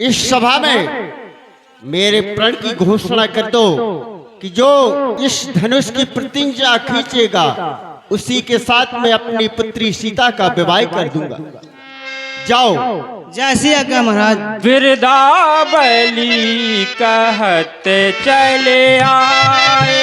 इस सभा में मेरे प्रण की घोषणा कर दो कि जो इस धनुष की प्रतिज्ञा खींचेगा उसी के साथ मैं अपनी पुत्री सीता का विवाह कर दूंगा। जाओ। जैसी आज्ञा महाराज। वृंदावली कहते चले आए,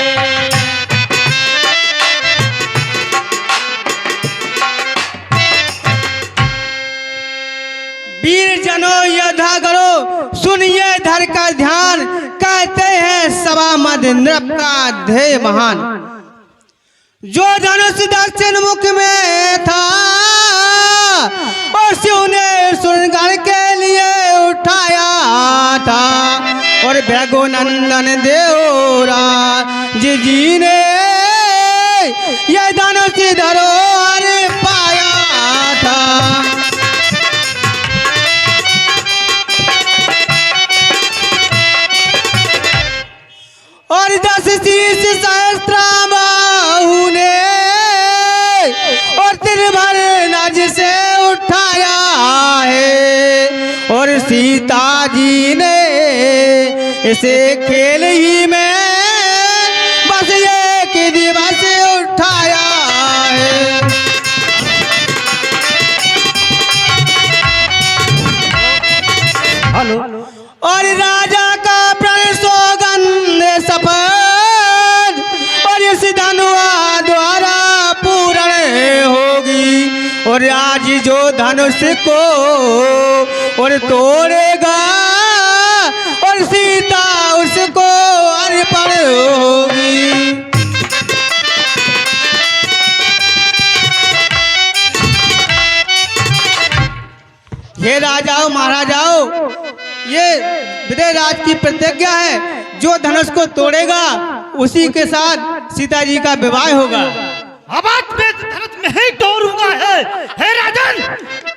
वीर जनों योद्धा करो, सुनिए धर का ध्यान। कहते हैं सभा मध्य नृप का ध्येय महान। जो धनुष दक्षिण मुख में था और शिव ने सुरगण के लिए उठाया था, और भृगुनंदन देवरा जी ने यह धनुष धरोहर पाया था। और 10 शीश सहस्त्र बाहु ने और तिरभर नज से उठाया है, और सीता जी ने इसे खेल ही में बस एक दिवस उठाया है। हेलो। और राजा का प्रण सौगंध सफल, और इस धनुआ द्वारा पूर्ण होगी। और आज जो धनुष को और तोड़ेगा और सीता उसको अर्पण होगी। हे राजाओं महाराजाओं, ये विदयराज की प्रतिज्ञा है, जो धनुष को तोड़ेगा उसी के साथ सीता जी का विवाह होगा। अवध में धनुष में ही तोड़ूंगा है। हे राजन,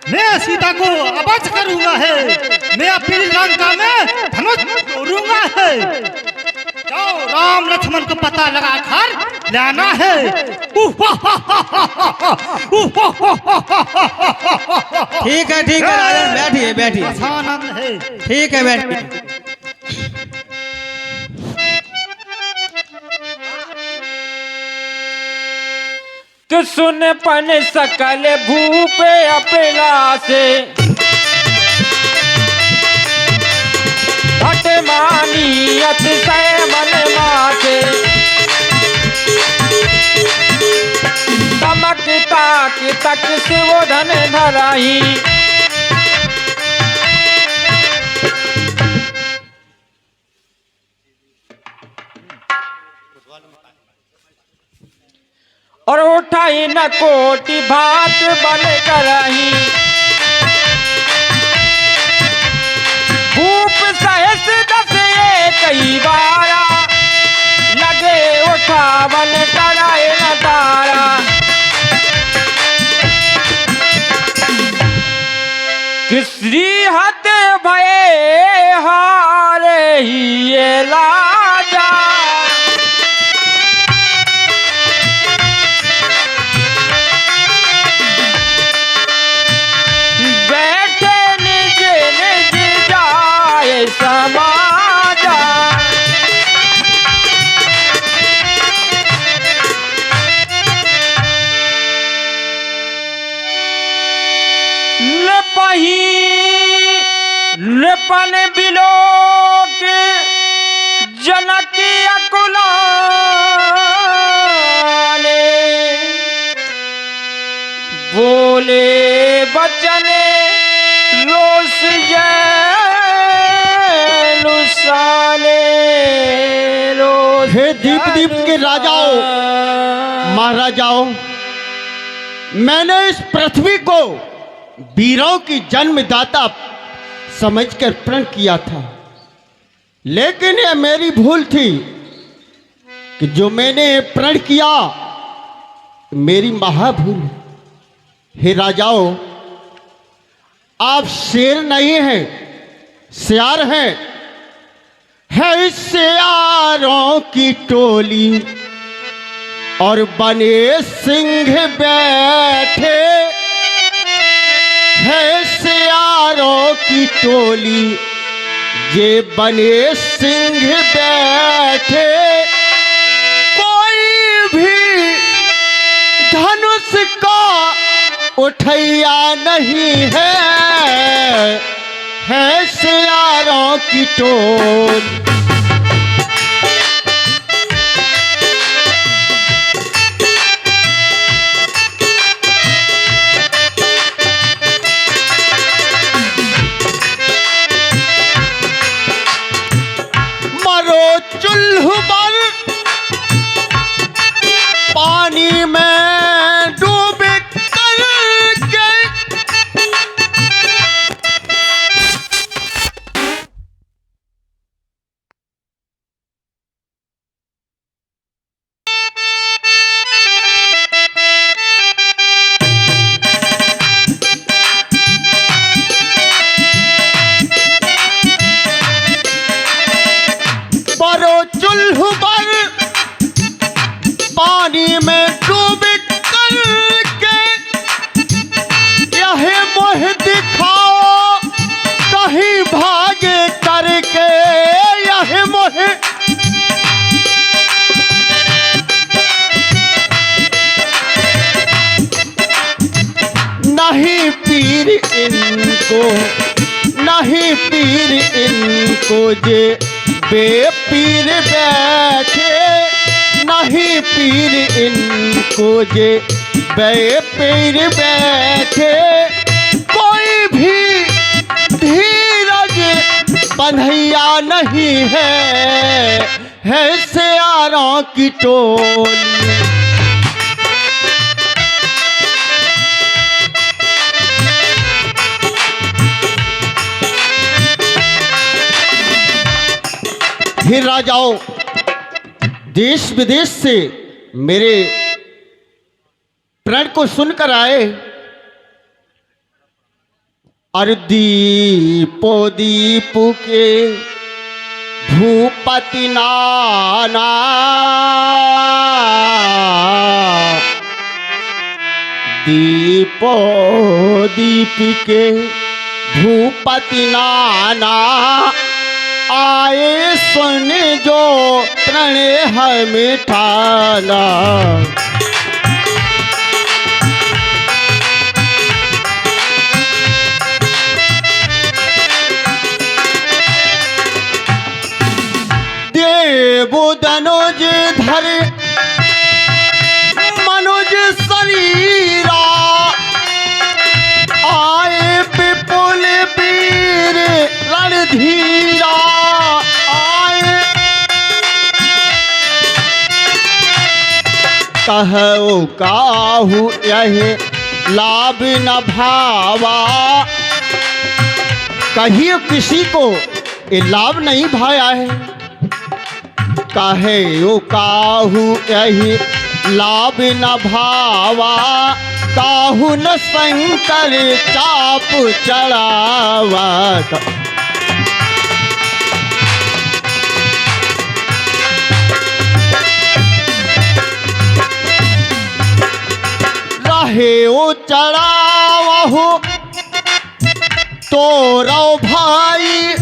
मैं सीता को अवध करूंगा है। मैं अपनी लंका में धनुष तोड़ूंगा है। जाओ, राम लक्ष्मण को पता लगा कर लाना है। ठीक है राजन, बैठिए बैठिए। आनंद है। ठीक है बैठिए। कि सुन पन सकल भूप अपना से, हट मानी अतिशय मन मासे। तमकता कि तक शिवोधन धराही, और उठाई न कोटि भात बल करही। भूप सहस 10 कई बारा, लगे उठावन कराए न तारा। किसरी हत भये हारे ही ये लाजा। समाजा लपही लपन बिलोक जनक अकुलाने। बोले बचन रोष हे दीप दीप के राजाओं महाराजाओं, मैंने इस पृथ्वी को वीरों की जन्मदाता समझकर प्रण किया था, लेकिन यह मेरी भूल थी कि जो मैंने प्रण किया मेरी महाभूल। हे राजाओं, आप शेर नहीं हैं, सियार हैं। है सियारों की टोली और बने सिंह बैठे। है सियारों की टोली ये बने सिंह बैठे कोई भी धनुष का उठैया नहीं है सियारों की टोल। मरो चुल्ह पर पानी में डूब करके, मरो चुल्ह पर पानी में डूब करके, यह मोह दिखाओ कहीं भागे करके, यह मोह नहीं पीर इनको, नहीं पीर इनको जे बेपीर बैठे, नहीं पीर इनको जे बेपीर बैठे। कोई भी धीरज बंधैया नहीं है सियारों की टोली। हे राजाओं, देश विदेश से मेरे प्रण को सुनकर आए। और दीपो दीपू के भूपति नाना, दीपो दीप के भूपति नाना, आए सुन जो प्रणय है मिठाना। देव धनुज धर मनुज शरीरा, आए विपुल वीर रणधीरा, आए कहो काहू यह लाभ न भावा। कहिए किसी को ये लाभ नहीं भाया है, कहे ओ काहू यही लाभ न भावा। काहू न शंकर चाप चढ़ावा, रहे ओ चढ़ावा हो तो रो भाई,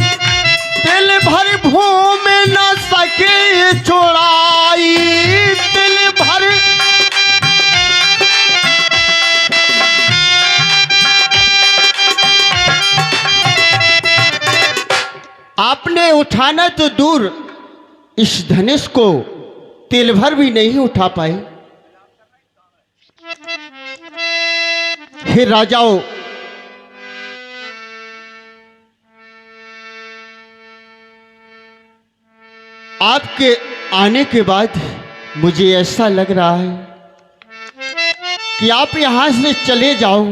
दिल भर भूम न सके छोड़ाई, दिल भर आपने उठाना तो दूर, इस धनुष को तिल भर भी नहीं उठा पाए। हे राजाओं, आपके आने के बाद मुझे ऐसा लग रहा है कि आप यहां से चले जाओ।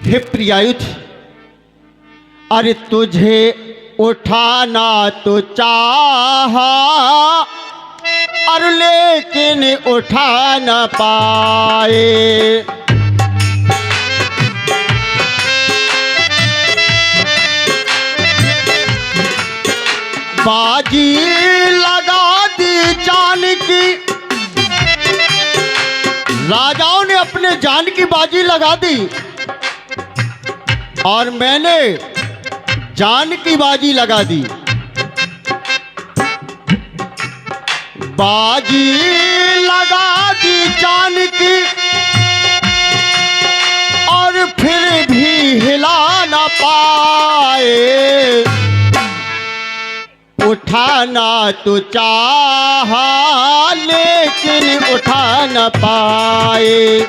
हे प्रियायुध, अरे तुझे उठाना तो चाहा और लेकिन उठा न पाए। बाजी लगा दी जान की, राजाओं ने अपने जान की बाजी लगा दी और मैंने जान की बाजी लगा दी। बाजी लगा दी जान की और फिर भी हिला न पाए। उठाना तो चाहा लेकिन उठा न पाए।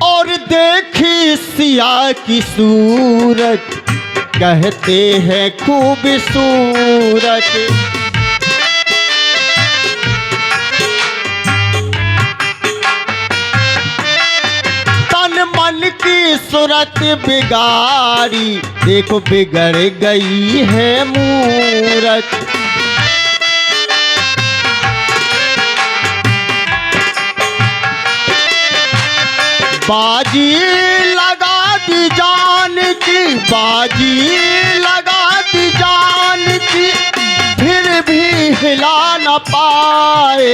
और देखी सिया की सूरत, कहते हैं खूबसूरत। तन मन की सूरत बिगाड़ी, देखो बिगड़ गई है मूरत। बाजी लगा दी जान की, बाजी लगा दी जान की, फिर भी हिला न पाए।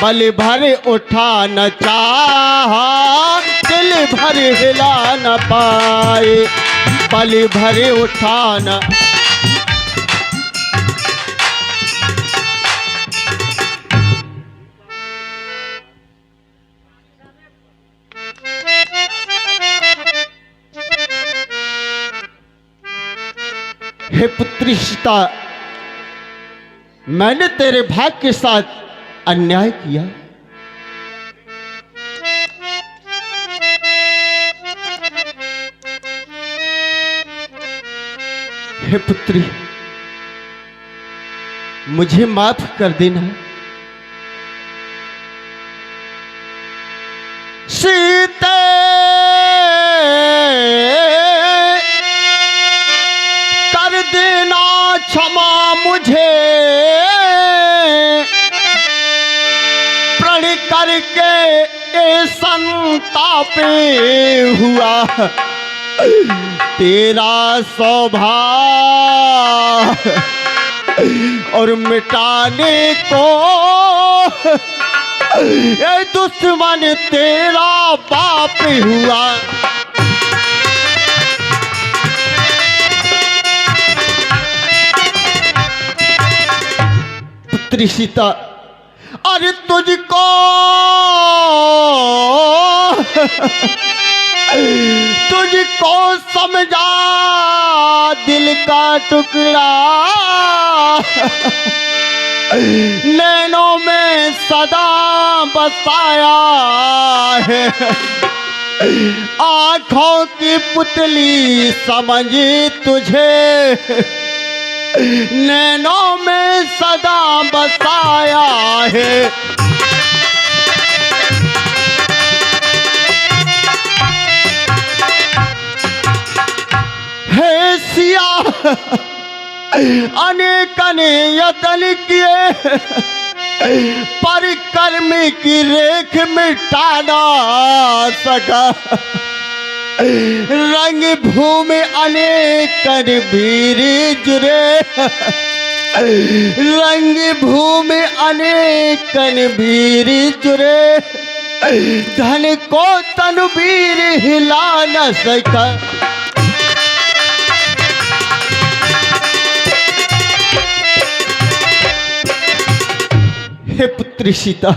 पल भर उठा न चाहा, दिल भर हिला न पाए। पल भर उठा न। हे पुत्री सीता, मैंने तेरे भाग के साथ अन्याय किया। हे पुत्री, मुझे माफ कर देना। सीते कर देना क्षमा मुझे, प्रण करके ए संतापे हुआ तेरा स्वभाव और मिटाने को ये दुश्मन तेरा बाप हुआ। पुत्री सीता, अरे तुझको तुझको समझा दिल का टुकड़ा, नैनों में सदा बसाया है। आँखों की पुतली समझ तुझे, नैनों में सदा बसाया है। हे सिया, अनेक यतन किए पर कर्म की रेख मिटा ना सका। रंग भूमि अनेक वीर जुरे, रंग भूमि अनेक वीर जुरे, धन को तनवीर हिला न सका। हे पुत्री सीता,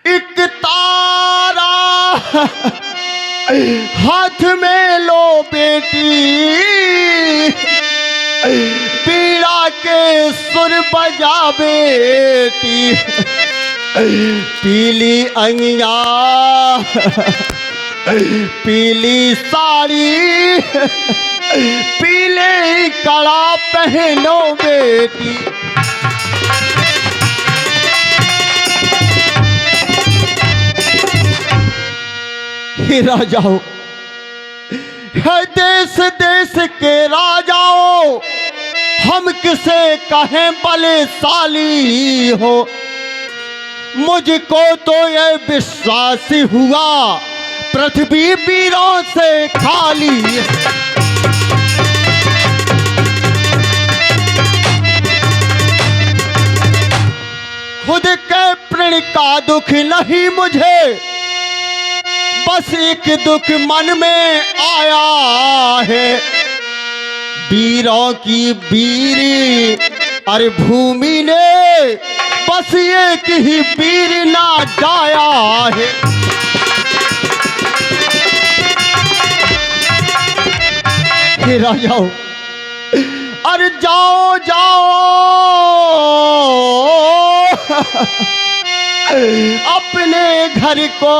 एक तारा हाथ में लो बेटी, पीड़ा के सुर बजा बेटी। पीली अंगिया पीली साड़ी पीले कड़ा पहनो बेटी। हे राजाओं, है देश देश के राजाओं, हम किसे कहें बलशाली हो। मुझको तो ये विश्वास हुआ पृथ्वी वीरों से खाली। खुद के प्रण का दुख नहीं मुझे, बस एक दुख मन में आया है। वीरों की वीरी अरे भूमि ने बस एक ही वीर ना जाया है। हे राजाओ, अरे जाओ जाओ अपने घर को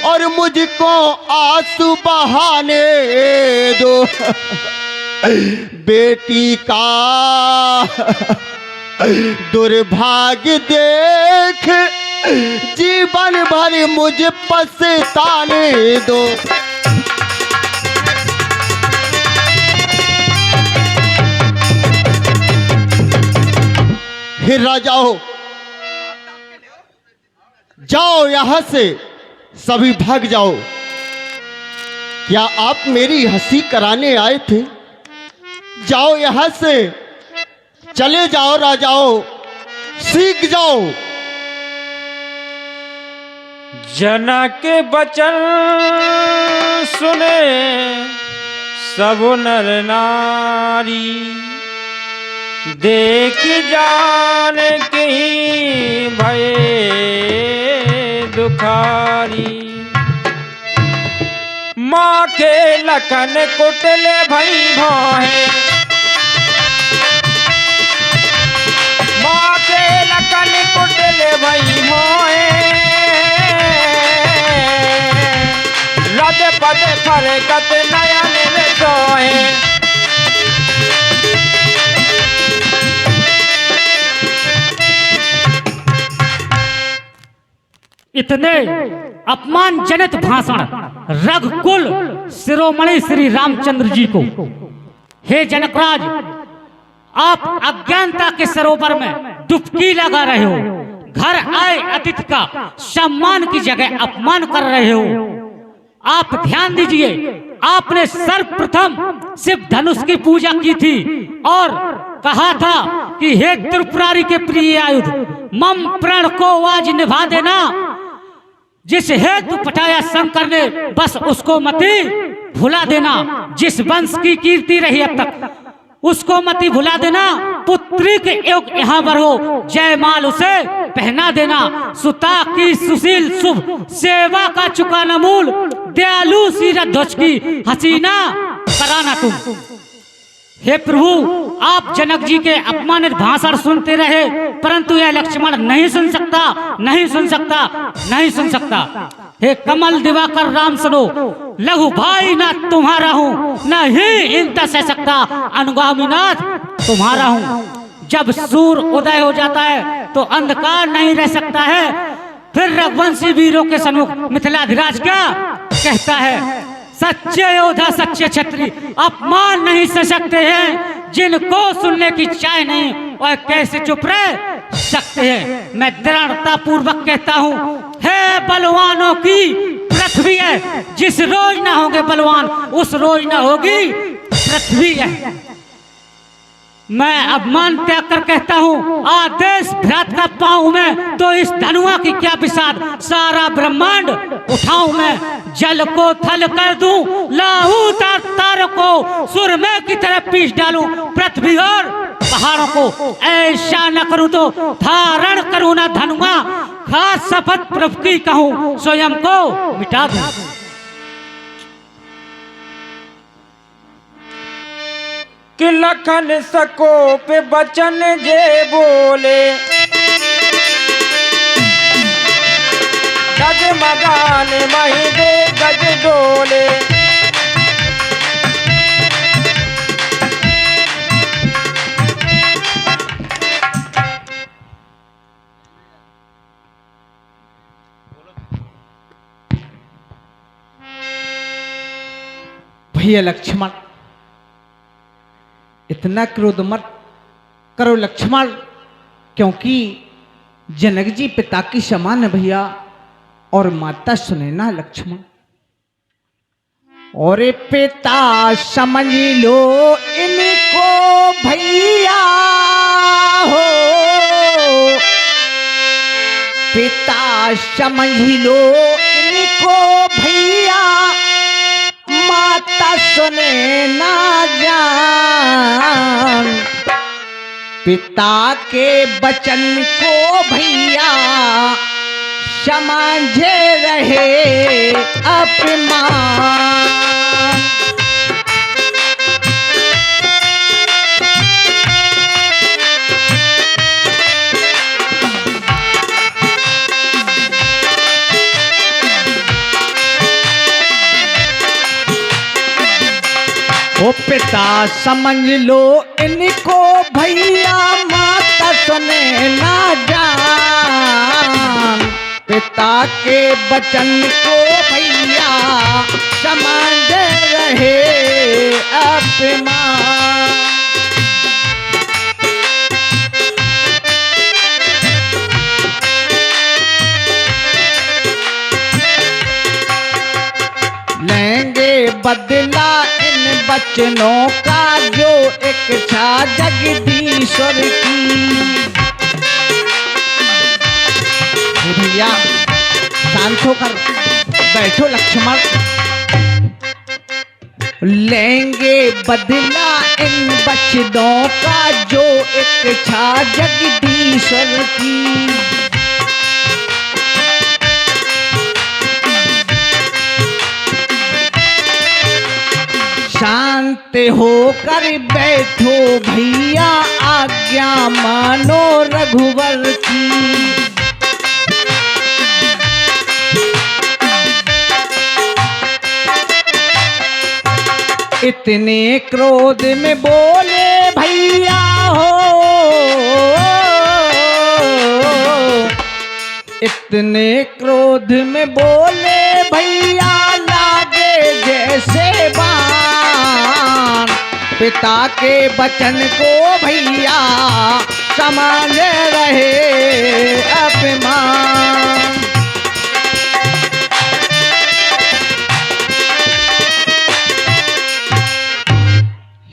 और मुझको आंसू बहाने दो। बेटी का दुर्भाग्य देख जीवन भर मुझे पछताने दो। हे राजाओं, जाओ यहां से, सभी भाग जाओ। क्या आप मेरी हंसी कराने आए थे? जाओ यहां से, चले जाओ राजाओं, सीख जाओ। जनक के वचन सुने सब नर नारी, देख जान की भय दुखारी। माँ के लखन कुटले भई भोहे, माँ के लखन कुटले भई मोहे। रद पद फरकत नयन में सोहे। इतने अपमानजनित भाषण रघुकुल शिरोमणि श्री रामचंद्र जी को, हे जनकराज, आप अज्ञानता के सरोवर में डुबकी लगा रहे हो। घर आए अतिथि का सम्मान की जगह अपमान कर रहे हो। आप ध्यान दीजिए, आपने सर्वप्रथम शिव धनुष की पूजा की थी और कहा था कि हे त्रिपुरारी के प्रिय आयुध, मम प्रण को आज निभा देना। जिस हेतु पठाया शंकर ने, बस उसको मती भुला देना। जिस वंश की कीर्ति रही अब तक, उसको मती भुला देना। पुत्री के योग यहाँ पर हो, जयमाल उसे पहना देना। सुता की सुशील शुभ सेवा का चुकाना मूल, दयालु सीरत ध्वज की हसीना कराना तुम। हे प्रभु, आप जनक जी के अपमानित भाषण सुनते रहे, परंतु यह लक्ष्मण नहीं सुन सकता, नहीं सुन सकता, नहीं सुन सकता। हे कमल दिवाकर राम सुनो, लघु भाई ना तुम्हारा हूँ, न ही इनता सह सकता, अनुगामीनाथ तुम्हारा हूँ। जब सूर्य उदय हो जाता है तो अंधकार नहीं रह सकता है। फिर रघुवंशी वीरों के सन्मुख मिथिलाधिराज क्या कहता है? सच्चे योद्धा सच्चे क्षत्रिय अपमान नहीं सह सकते हैं। जिनको सुनने की चाह नहीं, वह कैसे चुप रह सकते हैं। मैं दृढ़ता पूर्वक कहता हूँ, हे बलवानों की पृथ्वी है। जिस रोज ना होंगे बलवान, उस रोज ना होगी पृथ्वी है। मैं अपमान त्याग कर कहता हूँ, आदेश भ्रात का पाऊं मैं, तो इस धनुआ की क्या विषाद, सारा ब्रह्मांड उठाऊं मैं। जल को थल कर दूं, लाहू तारों को सुरमे की तरफ पीस डालूं, पृथ्वी और पहाड़ों को ऐसा न करूं तो धारण करूं ना धनुआ। खास शपथ प्रभु की कहूं, स्वयं को मिटा दूं। कि लखन सको पे बचन जे बोले, मगान मही दे गज डोले। भैया लक्ष्मण, इतना क्रोध मत करो लक्ष्मण, क्योंकि जनक जी पिता की समान है भैया, और माता सुनैना लक्ष्मण। और पिता समझ लो इनको भैया हो, पिता समझ लो इनको भैया, माता सुने ना जान। पिता के वचन को भैया समझे रहे अपमान। ओ पिता समझ लो इनको भैया, माता सुने ना जान। पिता के वचन को भैया समझ रहे अपमान। लेंगे बदला इन बचनों का, जो इच्छा जगदीश्वर की। भैया शांत होकर बैठो लक्ष्मण। लेंगे बदला इन बचनों का, जो इच्छा जगदीश्वर की। शांत होकर बैठो भैया, आज्ञा मानो रघुवर की। इतने क्रोध में बोले भैया हो, इतने क्रोध में बोले भैया, लागे जैसे बाण। पिता के वचन को भैया समझ रहे अपमान।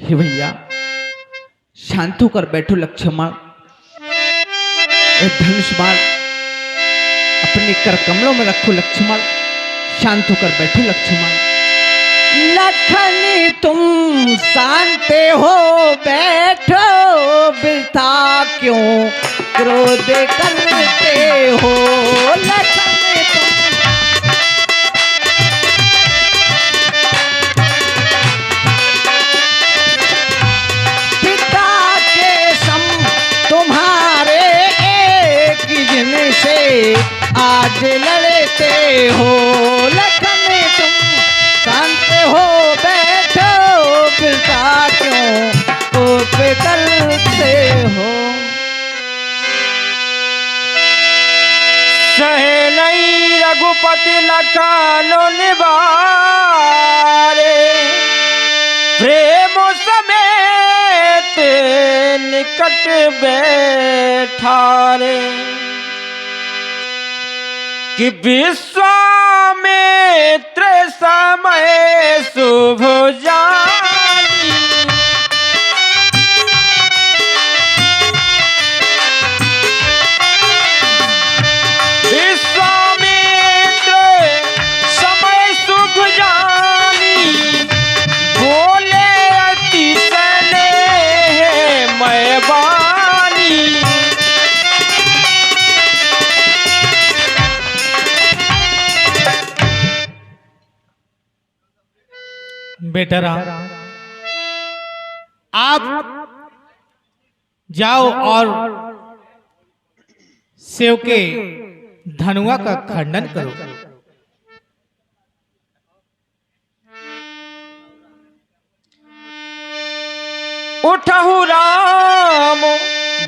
हे भैया शांत होकर बैठो लक्ष्मण। धनुष बाण अपने कर कमलों में रखो लक्ष्मण। शांत होकर बैठो लक्ष्मण। लखन तुम शांत हो बैठो, वृथा क्यों क्रोध करते हो। लखन आज लड़ते हो। लखन तुम शांत हो बैठो, पिता क्यों कोप करते हो। सहे नहीं रघुपति लखानो निवारे, प्रेम समेत निकट बैठारे। कि विश्वामित्र समय शुभ जानी, विश्वामित्र समय शुभ जानी, बोले अतिशय मैं वाणी। बेटा राम, आप जाओ और शिव के धनुआ का खंडन करो। उठहु राम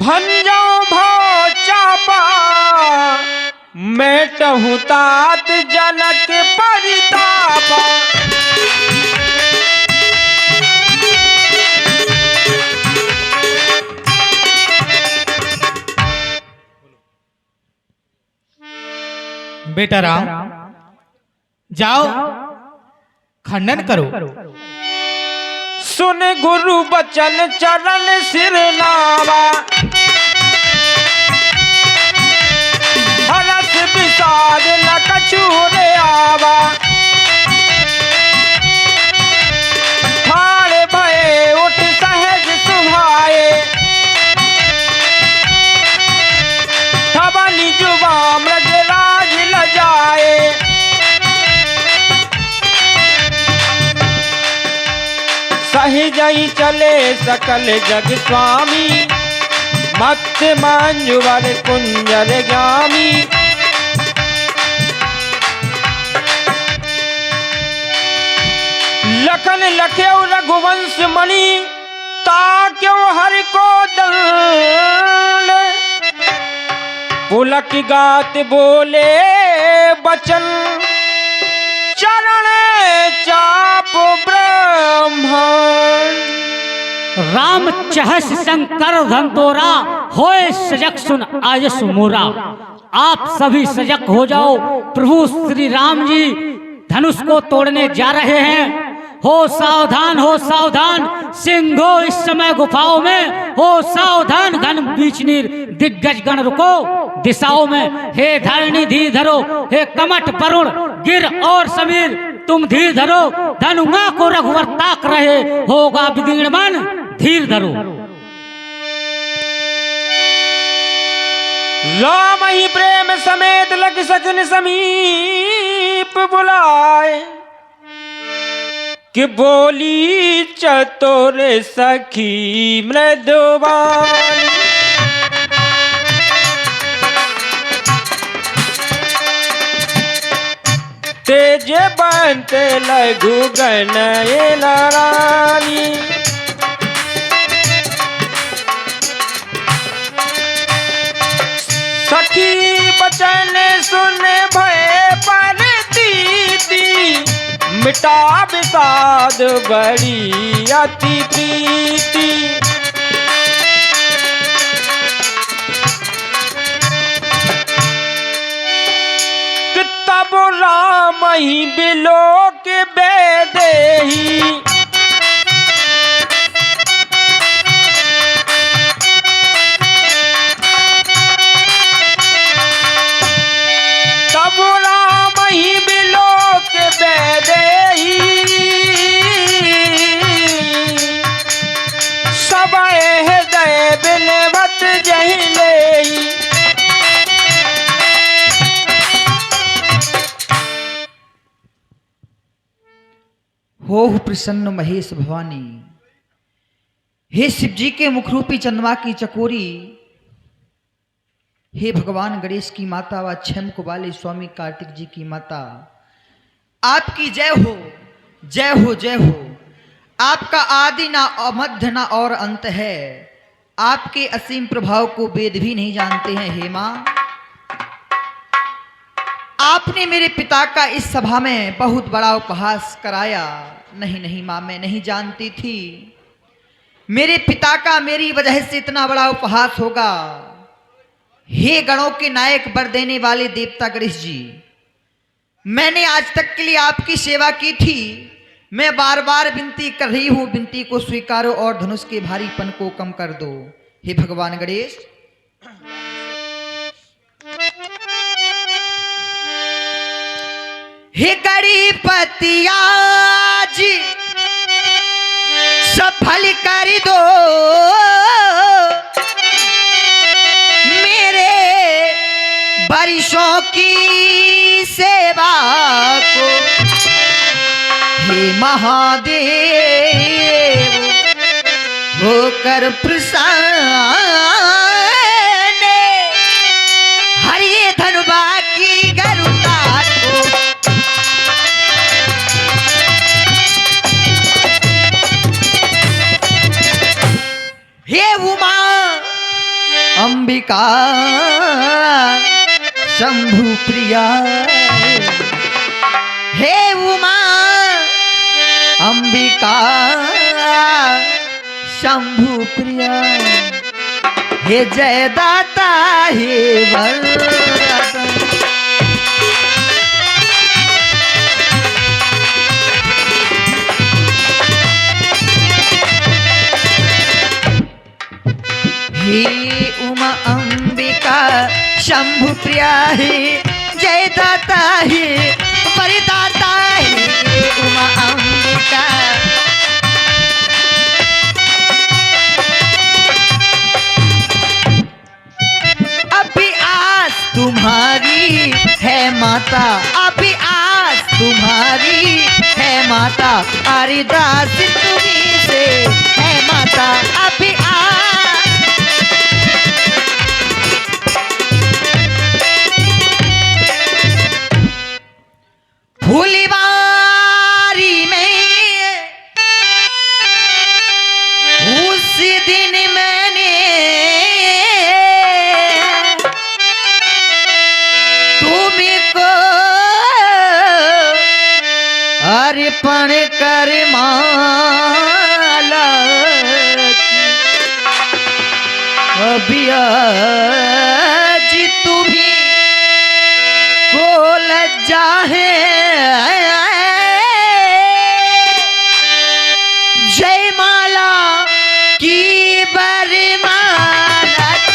भंजो भो चापा, मेटहु तात जनक परितापा। बेटा राम, जाओ खंडन करो। सुन गुरु बचन चरण सिर नावा, हरस विषाद न कछु रे आवा। ठाड़ भये उठ सहज सुभाए, ठबनी जुबा मृग राज लजाए। सही जई चले सकल जग स्वामी, मत मंजुवर कुंजर गामी। लखन लख्यो रघुवंश मणि, ताक्यो हरि को दंड। पुलक गात बोले बचन, चरण चाप ब्रह्मण। राम चहस शंकर धनतोरा, होए सजग सुन आयस मोरा। आप सभी सजग हो जाओ, प्रभु श्री राम जी धनुष को तोड़ने जा रहे हैं। हो सावधान सिंहो इस समय गुफाओं में। हो सावधान घन बीचनीर दिग्गज गण रुको दिशाओं में। हे धरणी धीर धरो, हे कमठ वरुण गिर और समीर तुम धीर धरो। धनुआ को रघुवर ताक रहे, होगा विदीर्ण मन धीर धरो। राम ही प्रेम समेत लग सजन समीप बुलाए, कि बोली चतुर सखी मृदुवान। तेज बंत लघु गण रानी, सखी बचन सुन भय पर दीदी, मिटा विषाद बड़ी अति प्रीति। तब राम ही बिलोक बेदेही, तब राम ही बिलोक बेदेही। सब हृदय बिलवत जहि लेही। होहु प्रसन्न महेश भवानी। हे शिव जी के मुखरूपी चंद्रमा की चकोरी, हे भगवान गणेश की माता व क्षम वाले स्वामी कार्तिक जी की माता, आपकी जय हो जय हो जय हो। आपका आदि ना मध्य ना और अंत है, आपके असीम प्रभाव को वेद भी नहीं जानते हैं। हे मां, आपने मेरे पिता का इस सभा में बहुत बड़ा उपहास कराया। नहीं नहीं मां, मैं नहीं जानती थी मेरे पिता का मेरी वजह से इतना बड़ा उपहास होगा। हे गणों के नायक वर देने वाले देवता गणेश जी, मैंने आज तक के लिए आपकी सेवा की थी। मैं बार बार विनती कर रही हूं, विनती को स्वीकारो और धनुष के भारीपन को कम कर दो। हे भगवान गणेश, हे गणपति आज सफल कर दो मेरे वर्षों की सेवा को। हे महादेव होकर प्रसन्न, हरे धनुबा की गरुता को। अंबिका शंभु प्रिया, हे उमा अंबिका शंभु प्रिया, हे जय दाता हे वरदाता। हे उमा अंबिका शंभु प्रिया, हे जय दाता हे वरदाता, हे उमा अंबिका। अभी आस तुम्हारी है माता, अभी आस तुम्हारी है माता, अरे दास तुम्हीं से है माता। अभी आस फुलवारी में उस दिन मैंने तुमको अर्पण कर माला की, अभी आज तुम्हीं को लज्जा है जयमाला की बरमाला की।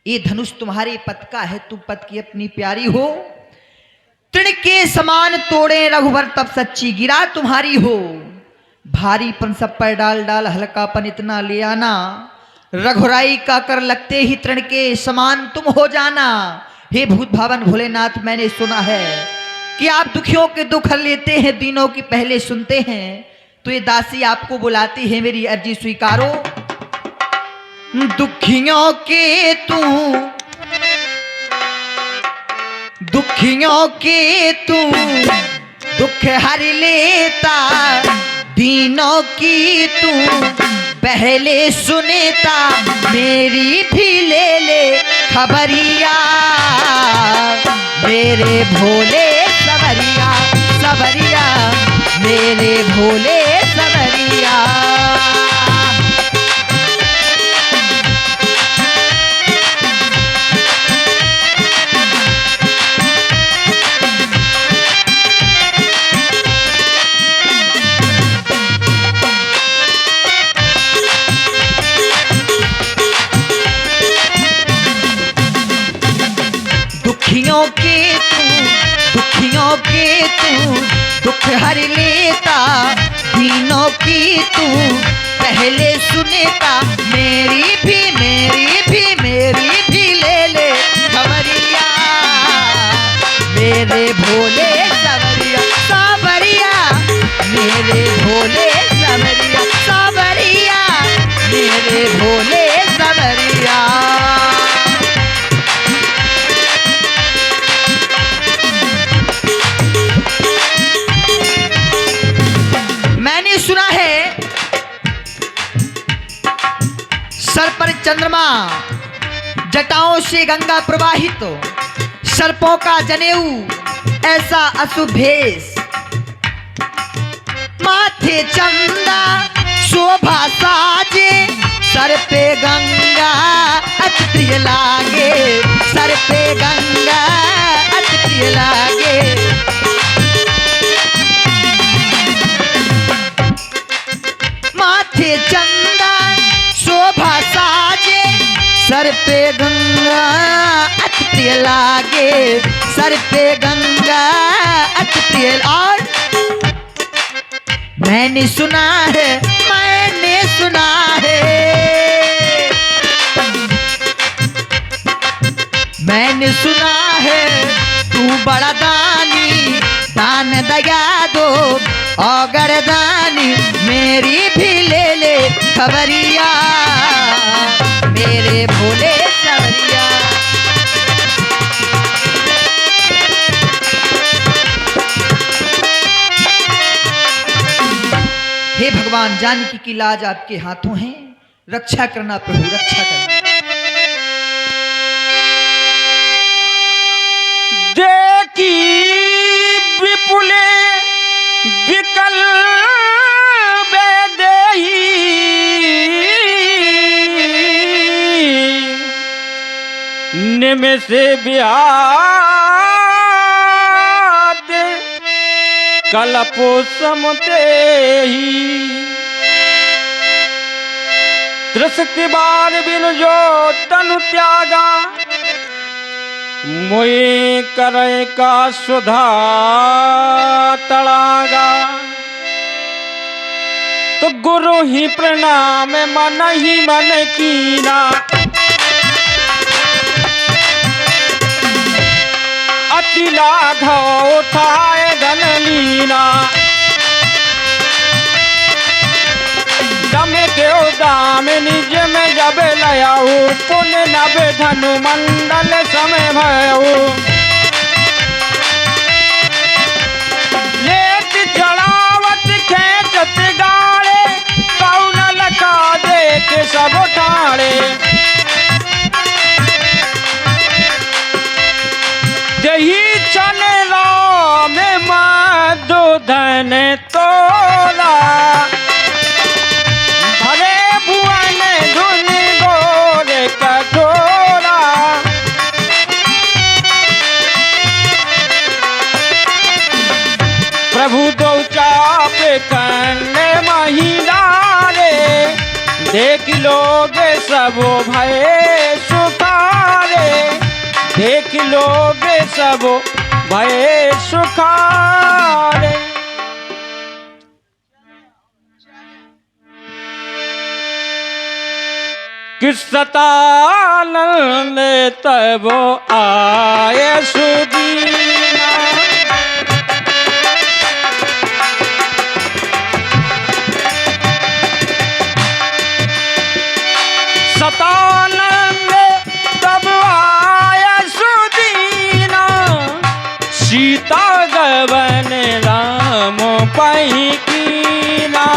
ये धनुष तुम्हारे पद का है, तुम पद की अपनी प्यारी हो। तृण के समान तोड़े रघुवर तब सच्ची गिरा तुम्हारी हो, भारीपन सब पर डाल डाल हल्कापन इतना ले आना, रघुराई का कर लगते ही तृण के समान तुम हो जाना। हे भूत भावन भोलेनाथ, मैंने सुना है कि आप दुखियों के दुख लेते हैं, दीनों की पहले सुनते हैं, तो ये दासी आपको बुलाती है, मेरी अर्जी स्वीकारो। दुखियों के तू दुख हर लेता, दीनों की तू पहले सुनेता, मेरी भी ले खबरिया, मेरे भोले सवरिया सवरिया, मेरे भोले सवरिया। दुखियों के तू दुख हर लेता, दीनों की तू पहले सुनेता, मेरी भी ले खबरिया, मेरे भोले सवरिया सावरिया, मेरे भोले सवरिया सावरिया, मेरे भोले सवरिया। मैंने सुना है सर पर चंद्रमा, जटाओं से गंगा प्रवाहित, सर्पों का जनेऊ ऐसा अशुभ भेष, माथे चंदा शोभा साजे, सर पे गंगा अति प्रिय लागे, सर पे गंगा अति प्रिय लागे। माथे चंदा शोभा साजे, सर पे गंगा अति प्रिय लागे, सर पे गंगा अति प्रिय। और मैंने सुना है मैंने सुना है तू बड़ा दानी, दान दया दो औगर दानी, मेरी भी ले खबरिया, मेरे भोले सवरिया। भगवान जानकी की लाज आपके हाथों है। रक्षा करना प्रभु, रक्षा करना। देखी विपुले विकल बेदेही निमिष बिहात कलपो समतेही दृष्टि बार बिन जो तनु त्यागा मोए करे का सुधा तड़ागा तो गुरु ही प्रणाम मन ही मन कीना अति लाघव उठाए धन लीना दम के दाम निज में जब लयाऊ पुण्य नभ धनु मंडल समय भयऊ लेत चढ़ावत खेचत गाड़े कौन लखा देख सब ठाड़े जही चल राम माधो धन तोला भरे भुवन धुन गोर कठोरा प्रभु दो चाप कन्ने महिला रे देख लोग सब भय सुखारे देख लोग सब भय सुखारे किस सतानंद तब आए सुदीना सतानंद तब आया सुदीना सीता गवन राम पही कीना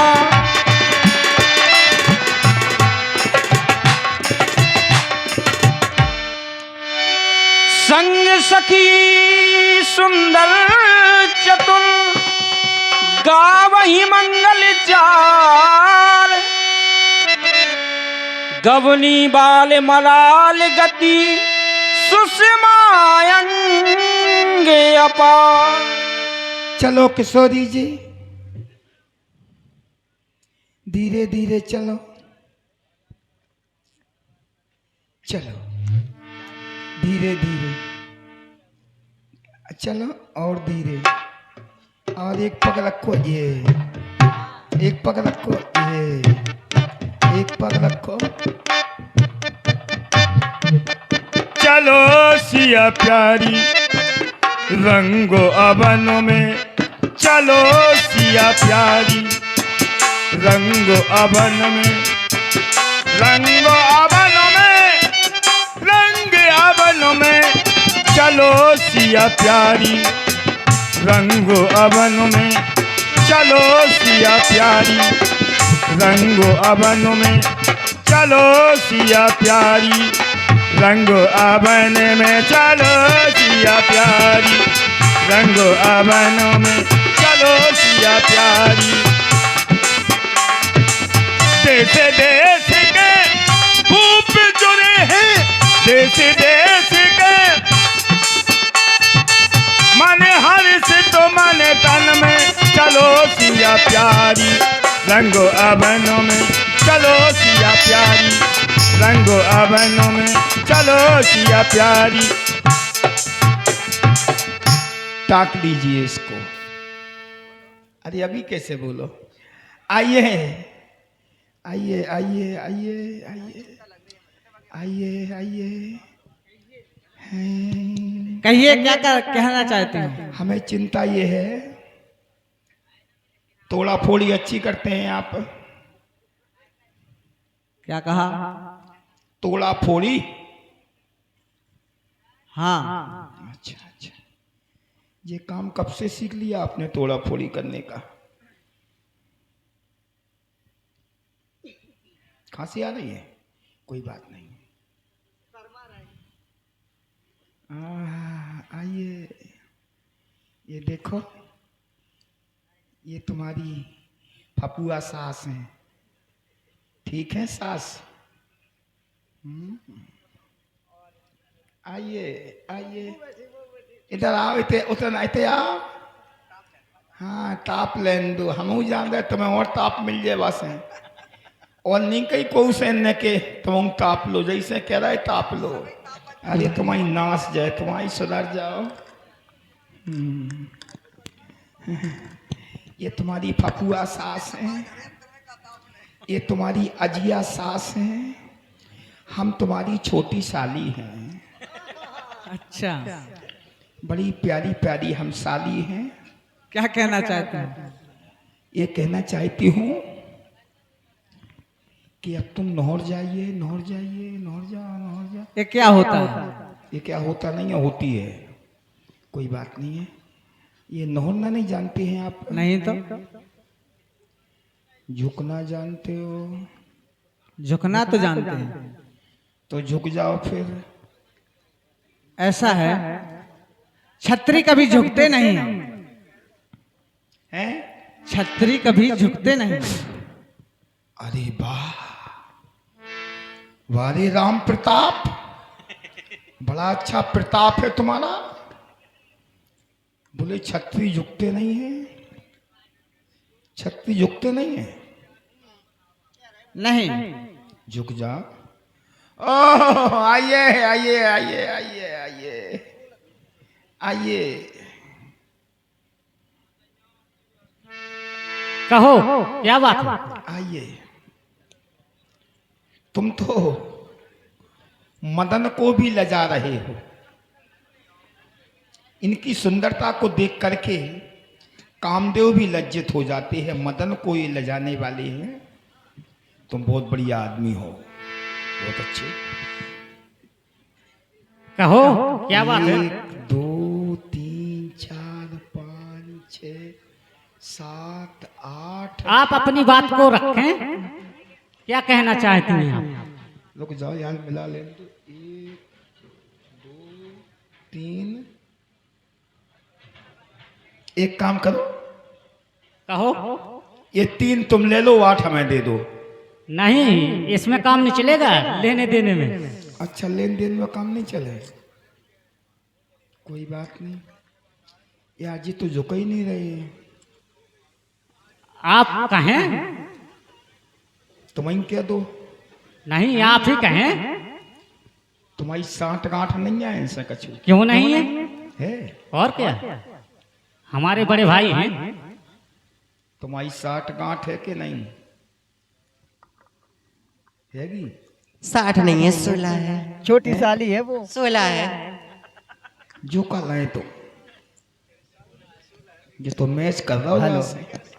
संग सखी सुंदर चतुर गावही मंगल चार गवनी बाल मलाल गति सुषमायंगे अपार। चलो किशोरी जी, धीरे धीरे चलो, चलो धीरे धीरे चलो और धीरे, और एक पग रखो, ये एक पग रखो, ये एक पग रखो। चलो सिया प्यारी रंगो अबनों में, चलो सिया प्यारी रंगो अबन में, रंगो अबनों में, रंग अबनों में, चलो सिया प्यारी रंगो अबनों में, चलो सिया प्यारी रंगो अबनों में, चलो सिया प्यारी रंगो अबन में, चलो सिया प्यारी रंगो अबनों में, चलो सिया प्यारी। देश देश के भूप जुड़े हैं, देश देश के मन हर से तो मन तन में, चलो सिया प्यारी रंगो अबनों में, चलो सिया प्यारी रंगो अबनों में, चलो सिया प्यारी। टाक लीजिए इसको। अरे अभी कैसे बोलो? आइए आइए आइए आइए आइए आइए आइए। कहिए क्या कहना चाहते हैं? हमें चिंता ये है, तोड़ा फोड़ी अच्छी करते हैं आप? क्या कहा? तोड़ा फोड़ी? हाँ। अच्छा अच्छा, ये काम कब से सीख लिया आपने तोड़ा फोड़ी करने का? खांसी आ रही है? कोई बात नहीं। आइए, ये देखो, ये तुम्हारी फपुआ सास हैं। ठीक है सास? आइए आइए, इधर आओ, इतने उतर इतने आओ। हाँ, ताप लेन दो, हम जान रहे तुम्हें और ताप मिल जाए बस है। और नहीं कहीं को से न के तुम ताप लो, जैसे कह रहा है ताप लो। अरे तुम्हारी नाश जाए, तुम्हारी सुधर जाओ। ये तुम्हारी फपुआ सास है, ये तुम्हारी अजिया सास है, हम तुम्हारी छोटी साली हैं। अच्छा, बड़ी प्यारी प्यारी हम साली हैं। क्या कहना चाहते हैं? ये कहना चाहती हूँ कि अब तुम नौर जाइए, नौर जाइए, नौर जाओ, नौर जाओ। ये क्या होता है? ये क्या होता नहीं है, होती है, कोई बात नहीं है। ये नौरना नहीं जानते हैं आप? नहीं तो झुकना जानते हो? झुकना तो जानते हैं। तो झुक जाओ फिर। ऐसा है, छतरी कभी झुकते नहीं हैं? छतरी कभी झुकते नहीं। अरे वाह, वारे राम प्रताप, बड़ा अच्छा प्रताप है तुम्हारा। बोले छतरी झुकते नहीं है? छतरी झुकते नहीं है? नहीं। झुक जा। ओह, आइए आइए आइए आइए आइए आइए। कहो क्या बात है? आइए। तुम तो मदन को भी लजा रहे हो। इनकी सुंदरता को देख करके कामदेव भी लज्जित हो जाते हैं। मदन को ये लजाने वाले हैं। तुम बहुत बढ़िया आदमी हो, बहुत अच्छे। कहो क्या बात है? 1 2 3 4 5 6 7 8। आप अपनी बात को रखें, क्या कहना चाहती हैं आप? रुक जाओ यार, मिला ले। 1 2 3। एक काम करो, कहो। ये 3 तुम ले लो, 8 हमें दे दो। नहीं, इसमें काम नहीं चलेगा लेने देने में। अच्छा, लेन देन में काम नहीं चले, कोई बात नहीं। यार जी तो झुक ही नहीं रहे। आप कहें? तुम्हें कह दो। नहीं, आप ही कहें। तुम्हारी 60 गांठ नहीं है इनसे कछु? क्यों नहीं है? है। और क्या, हमारे बड़े भाई हैं। तुम्हारी 60 गांठ है कि नहीं हैगी? 60 नहीं है, 16 है। छोटी साली है वो। 16 है। जो कल है तो ये तो मैच कर रहा हो।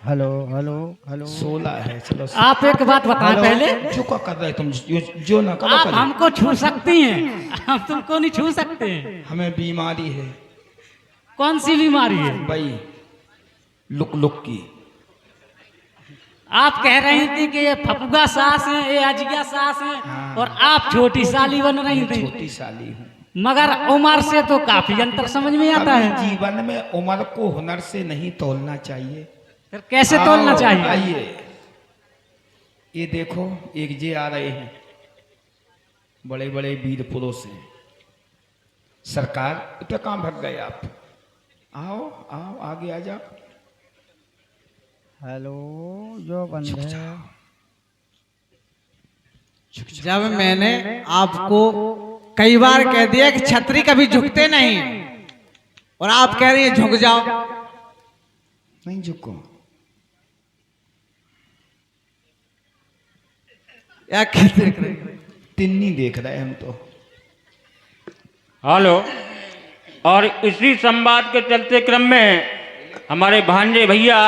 Hello hello hello. 16 है। चलो आप एक बात बताएं पहले। जो का कर रहे तुम, जो ना करो। आप हमको छू सकती हैं, हम तुमको नहीं छू सकते हैं। हमें बीमारी है। कौन सी बीमारी है? भाई लुक लुक की। आप कह रही थी कि ये फपुआ सास है, ये अजिया सास है। हाँ। और आप छोटी साली बन रही थी। छोटी साली हूँ, मगर उम्र से तो काफी अंतर समझ में आता कभी है। जीवन में उम्र को हुनर से नहीं तोलना चाहिए। फिर कैसे तोलना आओ, चाहिए? आइए, ये देखो, एक जे आ रहे हैं, बड़े बड़े वीर पुरुष हैं। सरकार तो कहाँ भाग गए आप? आओ आओ, आगे आ जाओ। हेलो, जो बंद झुक है। जाओ, झुक जाओ। जब मैंने आपको कई बार कह दिया कि छतरी कभी झुकते नहीं, और आप कह रही है झुक जाओ। नहीं झुको। या क्या देख रहे? तिन्नी देख रहे हैं हम तो। हेलो। और इसी संवाद के चलते क्रम में हमारे भांजे भैया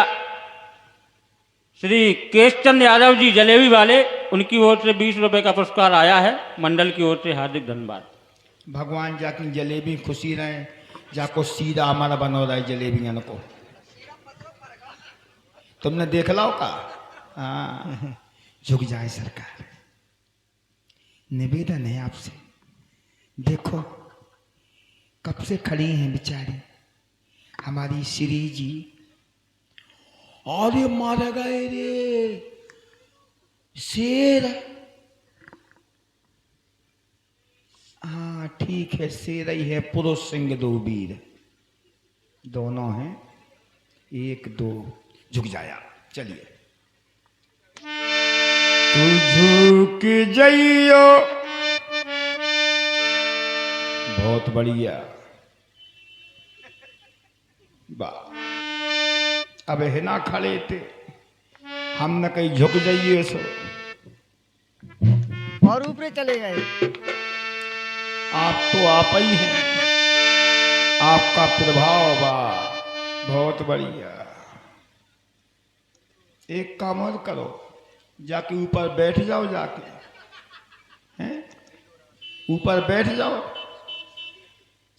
श्री केशचंद यादव जी जलेबी वाले, उनकी ओर से 20 रुपए का पुरस्कार आया है। मंडल की ओर से हार्दिक धन्यवाद। भगवान जाकी जलेबी खुशी रहे, जाको सीधा हमारा बनो रहा है जलेबियन को। तुमने देख लो का? हाँ, झुक जाए सरकार। निवेदन है आपसे, देखो कब से खड़ी हैं बेचारी हमारी श्री जी। और ये मारा गए रे शेर। हाँ ठीक है, शेर ही है, पुरुष सिंह दो वीर दोनों हैं, एक दो झुक जाया। चलिए तू झुक जाइयो, बहुत बढ़िया, वाह। अब है ना खड़े थे हम न कहीं झुक जाइए सो और ऊपर चले गए। आप तो आप ही हैं, आपका प्रभाव वाह, बहुत बढ़िया। एक काम और करो, जाके ऊपर बैठ जाओ, जाके हैं ऊपर बैठ जाओ,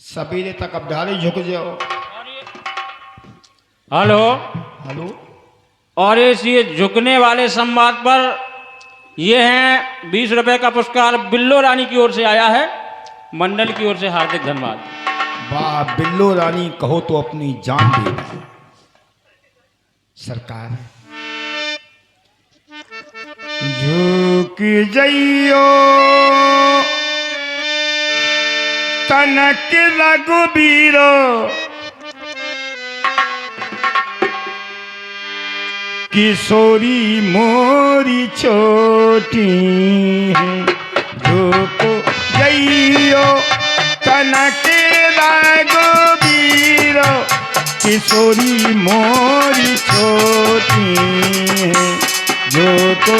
सवेरे तक अब ढाले झुक जाओ। हेलो हेलो, और ये झुकने वाले संवाद पर ये हैं 20 रुपए का पुरस्कार बिल्लो रानी की ओर से आया है, मंडल की ओर से हार्दिक धन्यवाद। वाह, बिल्लो रानी कहो तो अपनी जान दे दी सरकार। झुक जाइयो तनक रघुबीरो, किशोरी मोरी छोटी है। झुक जाइयो तनक रघुबीरो, किशोरी मोरी छोटी है। झुको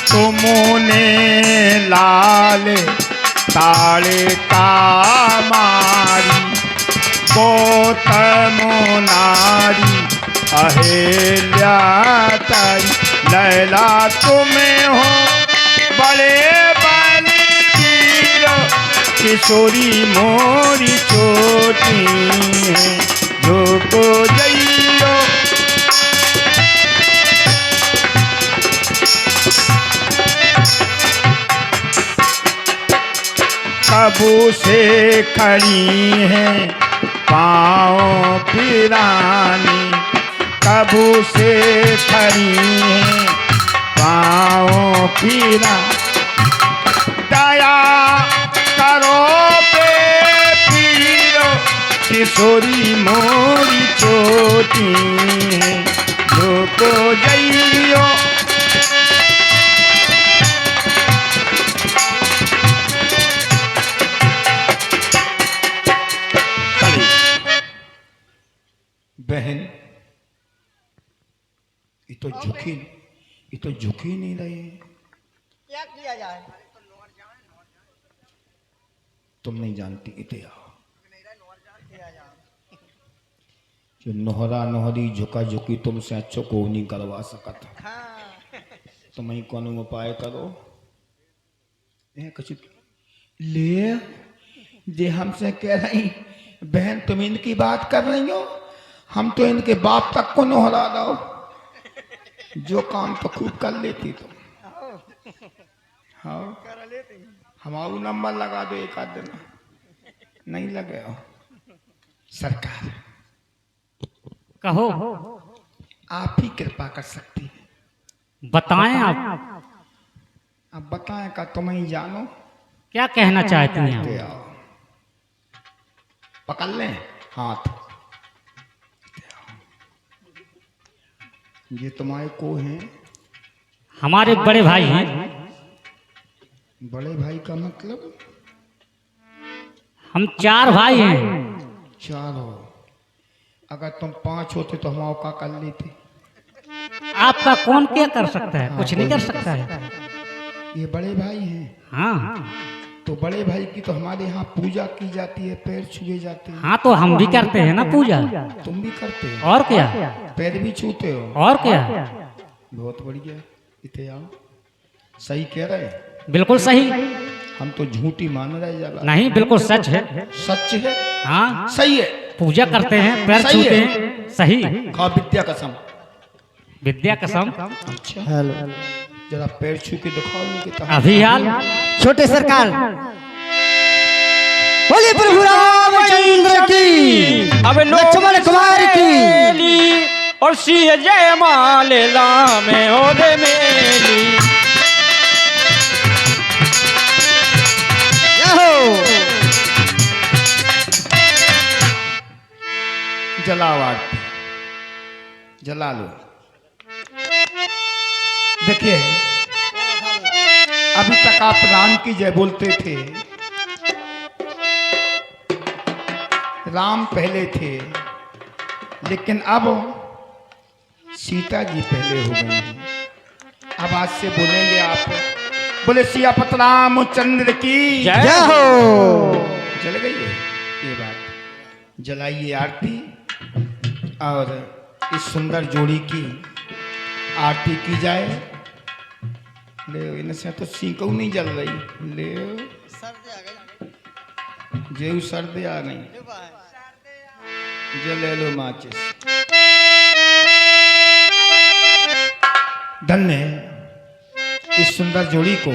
तुमने लाल ताले का मारी, गौतम नारी अहेल्या तारी। लैला तुम्हें हो बड़े बलवीर, किशोरी मोरी छोटी है। झुको जाइयो कबू से खड़ी हैं पाँव पिरानी, कबू से खड़ी हैं पाँव पिरा। दया करो पे पीरो, किशोरी मोरी छोटी है। झुको जाइयो बहन, ये तो झुकी नहीं रही। क्या किया जाए? तुम नहीं जानती, इते आओ। जो नोहरा नोहरी झुका झुकी तुमसे अच्छो को नहीं करवा सकत। तुम ही कौन उपाय करो। कुछ ले जे हमसे कह रही बहन, तुम इनकी बात कर रही हो, हम तो इनके बाप तक को नोहरा दो। जो काम तो खूब कर लेती तुम। हाँ, हमारा नंबर लगा दो एक आध दिन। नहीं लगे हो सरकार, कहो, आप ही कृपा कर सकती है। बताएं आप, अब बताएं का तुम ही जानो। क्या कहना चाहती हैं ते आप? आओ, पकड़ लें हाथ। ये तुम्हारे को हैं? हमारे बड़े भाई हैं। बड़े भाई का मतलब? हम 4 भाई हैं। 4 हो, अगर तुम 5 होते तो हम का कर लेते। आपका कौन क्या कर सकता है? कुछ नहीं कर सकता है। ये बड़े भाई हैं। हाँ तो बड़े भाई की तो हमारे यहाँ पूजा की जाती है, पैर छुए जाते हैं। हाँ, तो हम भी करते हैं ना पूजा। तुम भी करते हो? और क्या, पैर भी छूते हो? और क्या। बहुत बढ़िया, इतने आओ। सही कह रहे, बिल्कुल सही। हम तो झूठी मान रहे। जब नहीं, बिल्कुल सच है। सच है। हाँ सही है। पूजा करते हैं, पैर सही छूते है। हैं, सही। खाओ विद्या कसम। विद्या कसम। अच्छा जरा पैर छू के दिखाओ इनके तो। अभी हाल छोटे सरकार बोले प्रभु रामचंद्र की, अब लक्ष्मण कुमार की। और सिंह जय माले में हो रे मेली। जलाओ आरती, जला लो। देखिए अभी तक आप राम की जय बोलते थे, राम पहले थे, लेकिन अब सीता जी पहले हो गई हैं। अब आज से बोलेंगे आप, बोले सियापत रामचंद्र की जय जय हो। जल गई है ये बात। जलाइए आरती और इस सुंदर जोड़ी की आरती की जाए। ले इनसे तो सीकू नहीं जल रही। ले जेऊ सर्दे आ गई। जले लो माचिस। धन्य इस सुंदर जोड़ी को